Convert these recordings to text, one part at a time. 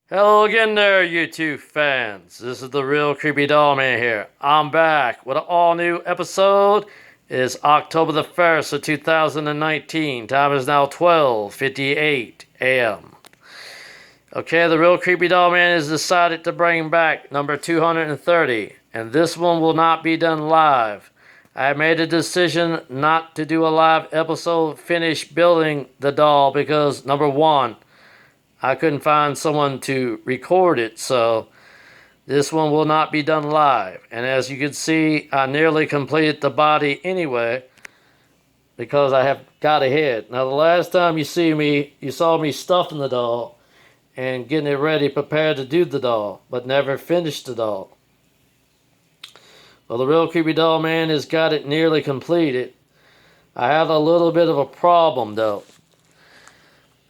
Hello again there, YouTube fans. This is the real Creepy Doll Man here. I'm back with an all-new episode. It's October the 1st of 2019. Time is now 12:58 a.m. Okay, the real Creepy Doll Man has decided to bring back number 230, and this one will not be done live. I made a decision not to do a live episode, finish building the doll because number one, I couldn't find someone to record it, so this one will not be done live. And as you can see, I nearly completed the body anyway because I have got ahead. Now, the last time you saw me stuffing the doll and getting it ready, prepared to do the doll, but never finished the doll. Well, the real Creepy Doll Man has got it nearly completed. I have a little bit of a problem, though.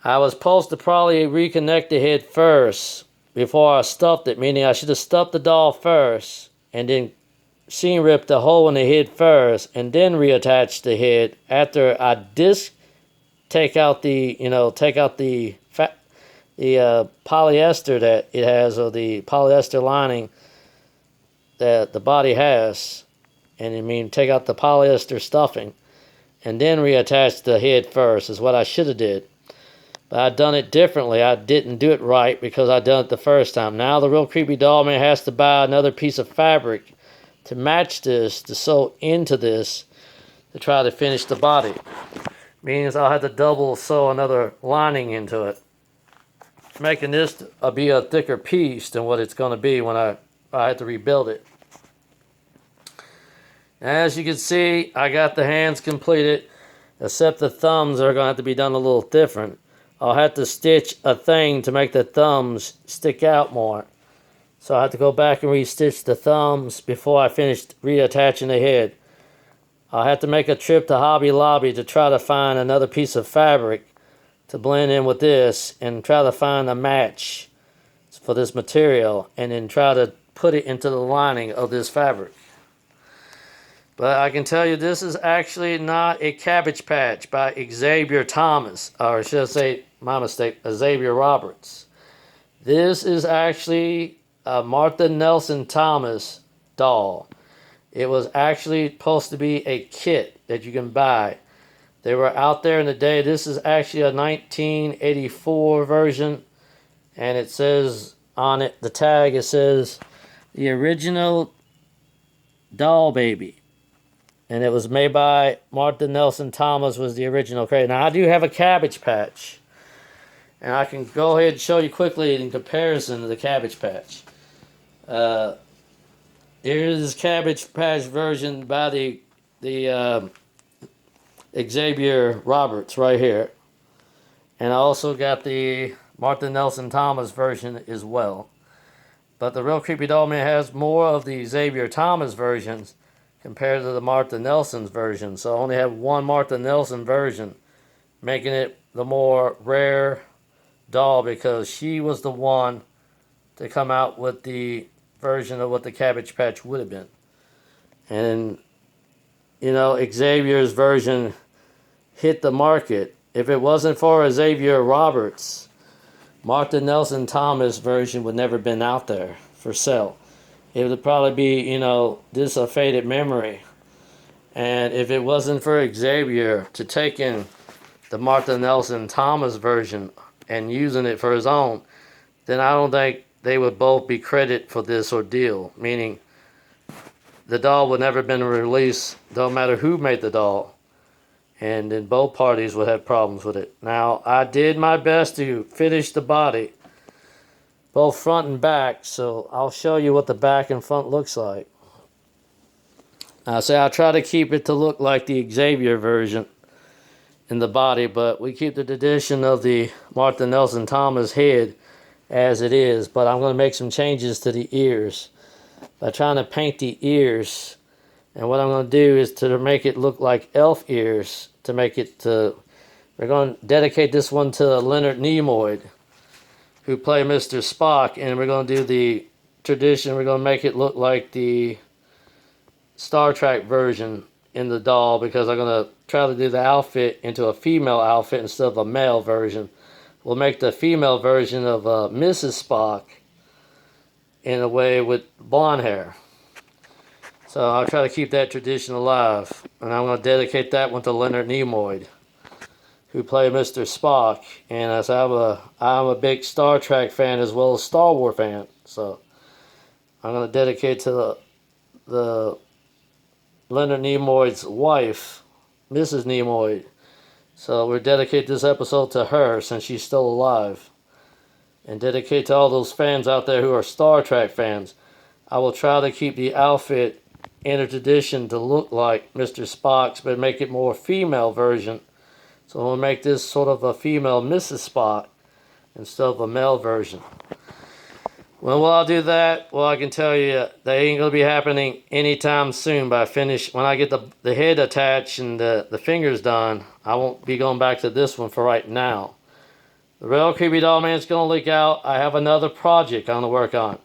I was supposed to probably reconnect the head first before I stuffed it, meaning I should have stuffed the doll first and then seam ripped the hole in the head first and then reattach the head after I take out the polyester that it has, or the polyester lining that the body has, and take out the polyester stuffing and then reattach the head first is what I should have did. But I done it differently. I didn't do it right because I done it the first time. Now the real Creepy Doll Man has to buy another piece of fabric to match this, to sew into this, to try to finish the body. Means I'll have to double sew another lining into it, making this be a thicker piece than what it's going to be when I have to rebuild it. As you can see, I got the hands completed, except the thumbs are going to have to be done a little different. I'll have to stitch a thing to make the thumbs stick out more. So I have to go back and re-stitch the thumbs before I finish reattaching the head. I'll have to make a trip to Hobby Lobby to try to find another piece of fabric to blend in with this and try to find a match for this material and then try to put it into the lining of this fabric. But I can tell you this is actually not a Cabbage Patch by Xavier Thomas, or should I say, my mistake, Xavier Roberts. This is actually a Martha Nelson Thomas doll. It was actually supposed to be a kit that you can buy. They were out there in the day. This is actually a 1984 version, and it says on it, the tag, it says the original doll baby. And it was made by Martha Nelson Thomas, was the original creator. Now, I do have a Cabbage Patch. And I can go ahead and show you quickly in comparison to the Cabbage Patch. Here's this Cabbage Patch version by the Xavier Roberts right here. And I also got the Martha Nelson Thomas version as well. But the real Creepy Doll Man has more of the Xavier Thomas versions compared to the Martha Nelson's version. So I only have one Martha Nelson version, making it the more rare doll because she was the one to come out with the version of what the Cabbage Patch would have been. And, Xavier's version hit the market. If it wasn't for Xavier Roberts, Martha Nelson Thomas version would never been out there for sale. It would probably be, this a faded memory. And if it wasn't for Xavier to take in the Martha Nelson Thomas version and using it for his own, then I don't think they would both be credited for this ordeal. Meaning, the doll would never have been released, no matter who made the doll. And then both parties would have problems with it. Now, I did my best to finish the body, both front and back, so I'll show you what the back and front looks like. I'll try to keep it to look like the Xavier version in the body, but we keep the tradition of the Martha Nelson Thomas head as it is, but I'm going to make some changes to the ears by trying to paint the ears. And what I'm going to do is to make it look like elf ears, we're going to dedicate this one to Leonard Nimoy, who played Mr. Spock, and we're going to do the tradition. We're going to make it look like the Star Trek version in the doll, because I'm going to try to do the outfit into a female outfit instead of a male version, we'll make the female version of Mrs. Spock in a way with blonde hair. So I'll try to keep that tradition alive. And I'm going to dedicate that one to Leonard Nimoy, who played Mr. Spock. And as I'm a big Star Trek fan as well as Star Wars fan. So I'm going to dedicate to the Leonard Nimoy's wife, Mrs. Nimoy. So we'll dedicate this episode to her since she's still alive. And dedicate to all those fans out there who are Star Trek fans. I will try to keep the outfit in a tradition to look like Mr. Spock's, but make it more female version. So we'll make this sort of a female Mrs. Spock instead of a male version. When will I do that? Well, I can tell you that ain't going to be happening anytime soon. But when I get the head attached and the fingers done, I won't be going back to this one for right now. The real Creepy Doll Man is going to leak out. I have another project I'm going to work on.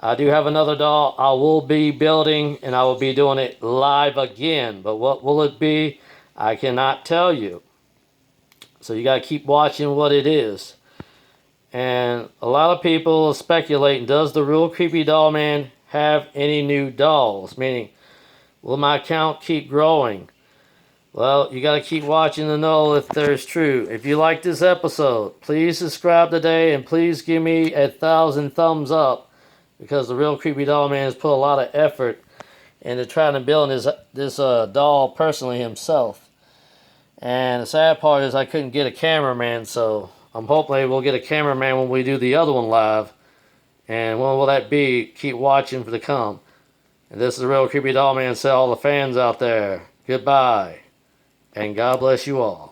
I do have another doll I will be building, and I will be doing it live again. But what will it be? I cannot tell you. So you got to keep watching what it is. And a lot of people speculate, does the real Creepy Doll Man have any new dolls? Meaning, will my account keep growing? Well, you got to keep watching to know if there's true. If you like this episode, please subscribe today, and please give me 1,000 thumbs up. Because the real Creepy Doll Man has put a lot of effort into trying to build this doll personally himself. And the sad part is I couldn't get a cameraman, so I'm hoping we'll get a cameraman when we do the other one live. And when will that be? Keep watching for the come. And this is the real Creepy Doll Man. Say all the fans out there, goodbye. And God bless you all.